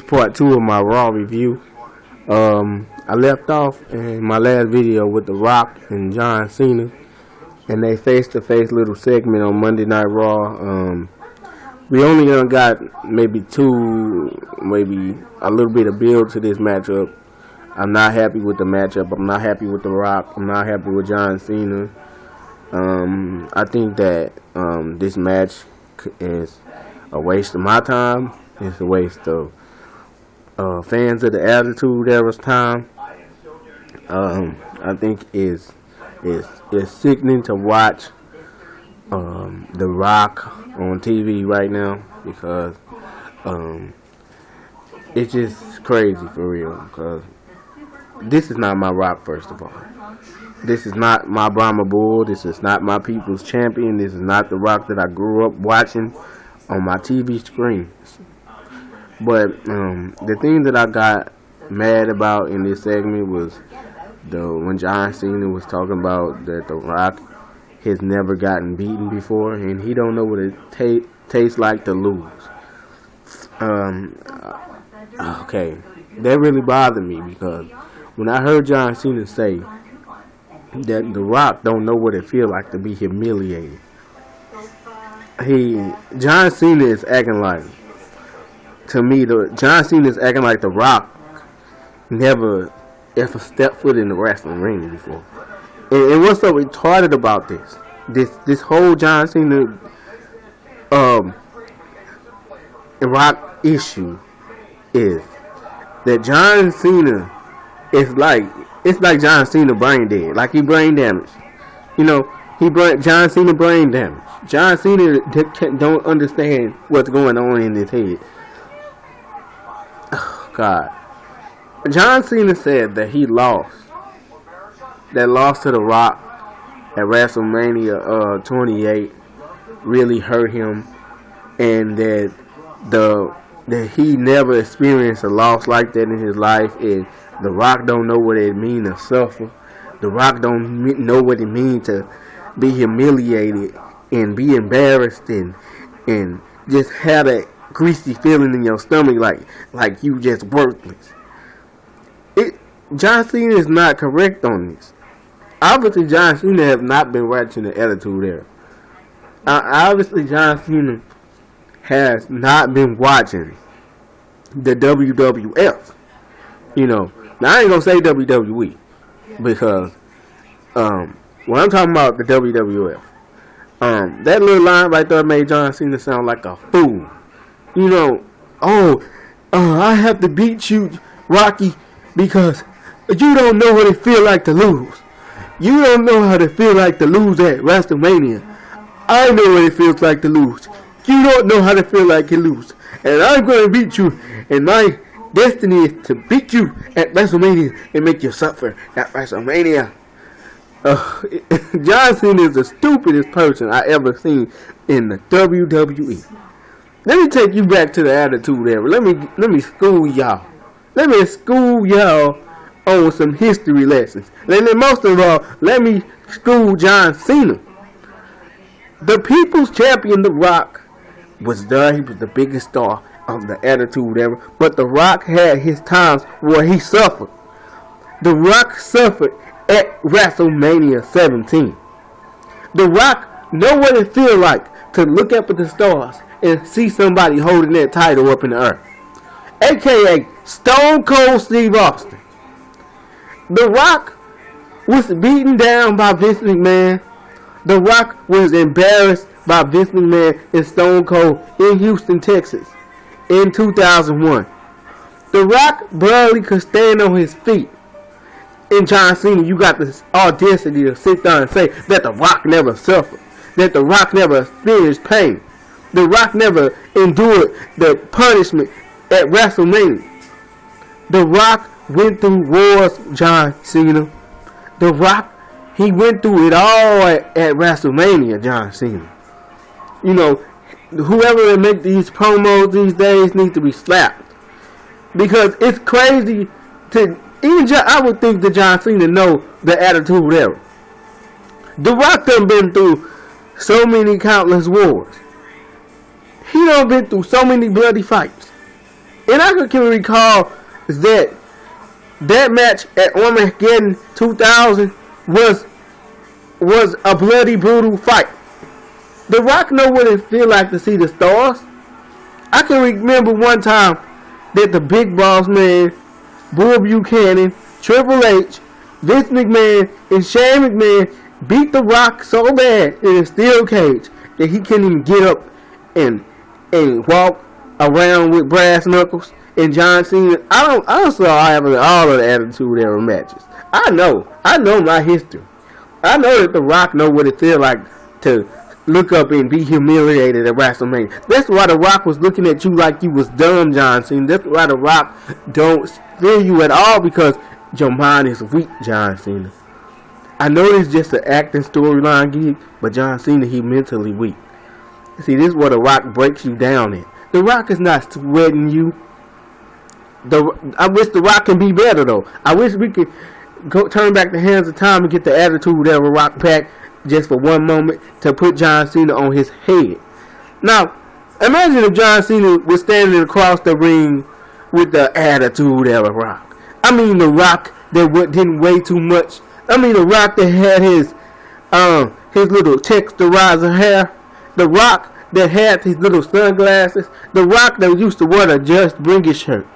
Part 2 of my Raw review. I left off in my last video with The Rock and John Cena and they face-to-face little segment on Monday Night Raw. We only got maybe a little bit of build to this matchup. I'm not happy with the matchup. I'm not happy with The Rock. I'm not happy with John Cena. I think that this match is a waste of my time. It's a waste of fans of the Attitude Era's time. I think it's sickening to watch The Rock on TV right now because it's just crazy for real. Because this is not my Rock, first of all. This is not my Brahma Bull. This is not my people's champion. This is not the Rock that I grew up watching on my TV screen. But the thing that I got mad about in this segment was when John Cena was talking about that The Rock has never gotten beaten before and he don't know what it tastes like to lose. Okay, that really bothered me because when I heard John Cena say that The Rock don't know what it feels like to be humiliated, John Cena is acting like, to me, John Cena is acting like The Rock never ever stepped foot in the wrestling ring before. And what's so retarded about this whole John Cena Rock issue is that John Cena is it's like John Cena brain dead, like he brain damaged. You know, John Cena brain damaged. John Cena don't understand what's going on in his head. Oh, God. John Cena said that he lost. That loss to The Rock at WrestleMania 28 really hurt him, and that he never experienced a loss like that in his life, and The Rock don't know what it means to suffer. The Rock don't know what it means to be humiliated and be embarrassed and just have that greasy feeling in your stomach like you just worthless. John Cena is not correct on this. Obviously, John Cena has not been watching the Attitude Era. Obviously, John Cena has not been watching the WWF. You know, now I ain't gonna say WWE because when I'm talking about the WWF, that little line right there made John Cena sound like a fool. You know, I have to beat you, Rocky, because you don't know what it feel like to lose. You don't know how to feel like to lose at WrestleMania. I know what it feels like to lose. You don't know how to feel like to lose. And I'm going to beat you. And my destiny is to beat you at WrestleMania and make you suffer at WrestleMania. John Cena is the stupidest person I ever seen in the WWE. Let me take you back to the Attitude Era. Let me school y'all. Let me school y'all on some history lessons. And then most of all, let me school John Cena. The People's Champion, The Rock, was there. He was the biggest star of the Attitude Era. But The Rock had his times where he suffered. The Rock suffered at WrestleMania 17. The Rock know what it feels like to look up at the stars and see somebody holding that title up in the air. AKA Stone Cold Steve Austin. The Rock was beaten down by Vince McMahon. The Rock was embarrassed by Vince McMahon and Stone Cold in Houston, Texas in 2001. The Rock barely could stand on his feet. In John Cena, you got this audacity to sit there and say that The Rock never suffered, that The Rock never experienced pain, The Rock never endured the punishment at WrestleMania. The Rock went through wars, John Cena. The Rock, he went through it all at WrestleMania, John Cena. You know, whoever make these promos these days needs to be slapped. Because it's crazy to... I would think that John Cena know the Attitude Era. The Rock done been through so many countless wars. He done been through so many bloody fights. And I can recall that match at Armageddon 2000 was a bloody, brutal fight. The Rock know what it feel like to see the stars. I can remember one time that the Big Boss Man, Bull Buchanan, Triple H, Vince McMahon, and Shane McMahon beat the Rock so bad in a steel cage that he couldn't even get up and walk around with brass knuckles. And John Cena, I saw having all of the Attitude Era matches. I know my history. I know that the Rock know what it feel like to look up and be humiliated at WrestleMania. That's why the Rock was looking at you like you was dumb, John Cena. That's why the Rock don't feel you at all, because your mind is weak, John Cena. I know it's just an acting storyline gig, but John Cena, he mentally weak. See, this is where the Rock breaks you down in. The Rock is not sweating you. I wish the Rock can be better, though. I wish we could turn back the hands of time and get the Attitude Era Rock back just for one moment to put John Cena on his head. Now, imagine if John Cena was standing across the ring with the Attitude Era Rock. I mean, the Rock that didn't weigh too much. I mean, the Rock that had his little texturizer hair. The Rock that had his little sunglasses. The Rock that used to wear the Just Bring It shirt.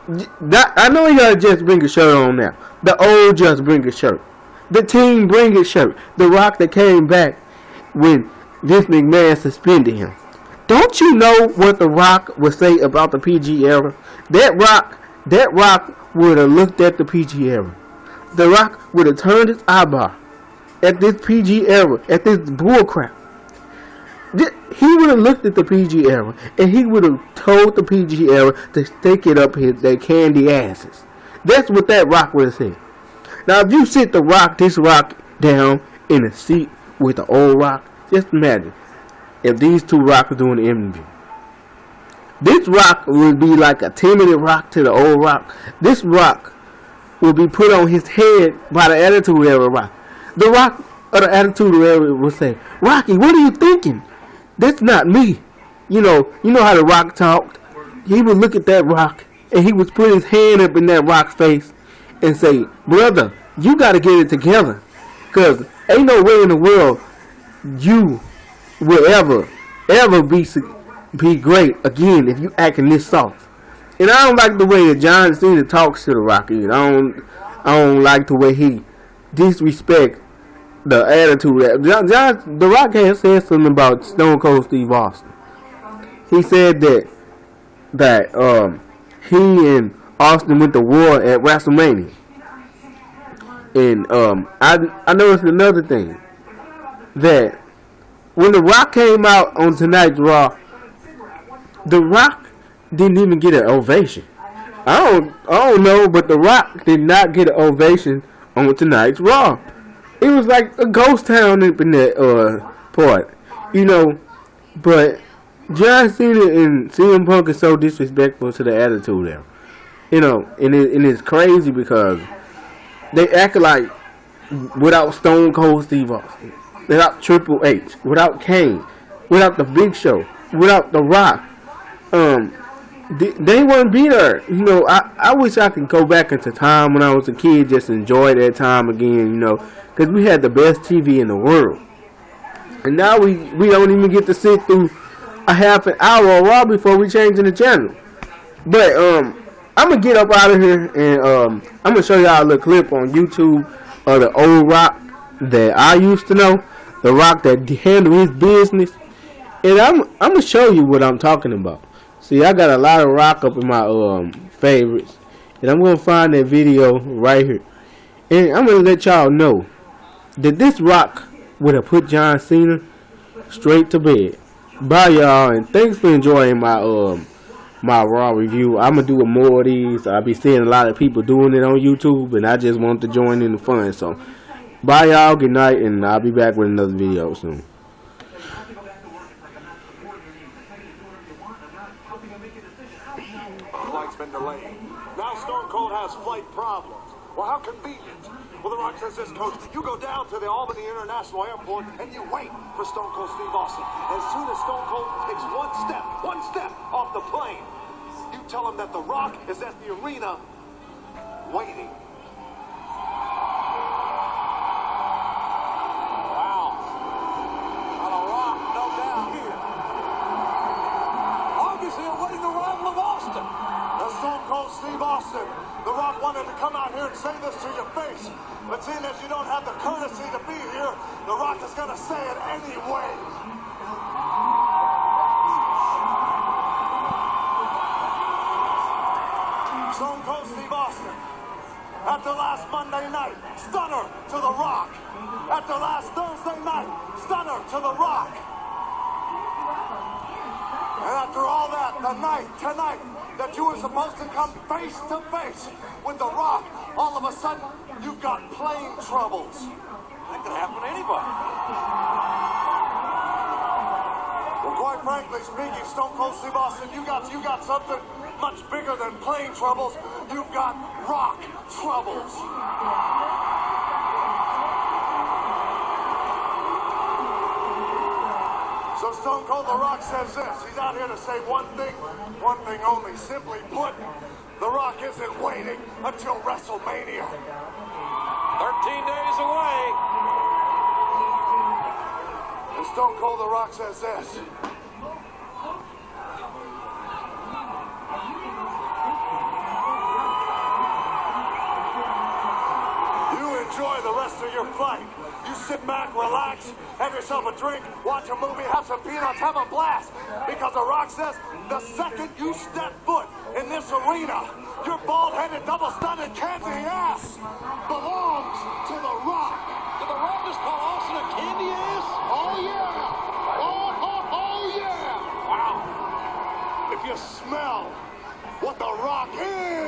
I know he got a Just Bring It shirt on now. The old Just Bring It shirt. The Team Bring It shirt. The Rock that came back when Vince McMahon suspended him. Don't you know what the Rock would say about the PG era? That Rock would have looked at the PG era. The Rock would have turned his eyebrow at this PG era, at this bullcrap. He would have looked at the PG era, and he would have told the PG era to stick it up their candy asses. That's what that Rock would have said. Now, if you sit this Rock down in a seat with the old Rock, just imagine if these two Rocks doing an interview. This Rock would be like a timid Rock to the old Rock. This Rock will be put on his head by the Attitude Era Rock. The Rock of the Attitude Era will say, "Rocky, what are you thinking? That's not me." You know how the Rock talked. He would look at that Rock, and he would put his hand up in that Rock's face and say, "Brother, you got to get it together, cause ain't no way in the world you will ever be great again if you acting this soft." And I don't like the way that John Cena talks to the Rock. I don't like the way he disrespect the Attitude. The Rock had said something about Stone Cold Steve Austin. He said that he and Austin went to war at WrestleMania. And I noticed another thing, that when The Rock came out on tonight's Raw, The Rock didn't even get an ovation. I don't know, but The Rock did not get an ovation on tonight's Raw. It was like a ghost town up in that part, But John Cena and CM Punk is so disrespectful to the Attitude Era, and it's crazy because they act like without Stone Cold Steve Austin, without Triple H, without Kane, without the Big Show, without The Rock, they wouldn't be there. I wish I could go back into time when I was a kid, just enjoy that time again, because we had the best TV in the world. And now we don't even get to sit through a half an hour of Raw before we changing the channel. But I'm going to get up out of here, and I'm going to show y'all a little clip on YouTube of the old Rock that I used to know, the Rock that handled his business. And I'm going to show you what I'm talking about. See, I got a lot of Rock up in my favorites, and I'm going to find that video right here. And I'm going to let y'all know that this Rock would have put John Cena straight to bed. Bye, y'all, and thanks for enjoying my my Raw review. I'm going to do more of these. I'll be seeing a lot of people doing it on YouTube, and I just want to join in the fun. So, bye, y'all, good night, and I'll be back with another video soon. Flight's been delayed. Now Stone Cold has flight problems. Well, how convenient. Well, The Rock says this, Coach, you go down to the Albany International Airport and you wait for Stone Cold Steve Austin. As soon as Stone Cold takes one step off the plane, you tell him that The Rock is at the arena waiting. Wow. Now The Rock, no doubt here. Obviously awaiting the arrival of Austin. The Stone Cold Steve Austin. The Rock wanted to come out here and say this to your face. But seeing as you don't have the courtesy to be here, The Rock is going to say it anyway. Stone Cold Steve Austin. After last Monday night, stunner to The Rock. After last Thursday night, stunner to The Rock. And after all that, tonight, that you were supposed to come face to face with The Rock, all of a sudden, you've got plane troubles. That could happen to anybody. Well, quite frankly speaking, Stone Cold Steve Austin, you got something much bigger than plane troubles. You've got rock troubles. So Stone Cold The Rock says this. He's out here to say one thing only. Simply put, The Rock isn't waiting until WrestleMania. 13 days away. And Stone Cold The Rock says this. Enjoy the rest of your flight. You sit back, relax, have yourself a drink, watch a movie, have some peanuts, have a blast. Because The Rock says the second you step foot in this arena, your bald-headed, double-stunted, candy ass belongs to The Rock. Did The Rock just call Austin a candy ass? Oh, yeah. Oh, yeah. Wow. If you smell what The Rock is,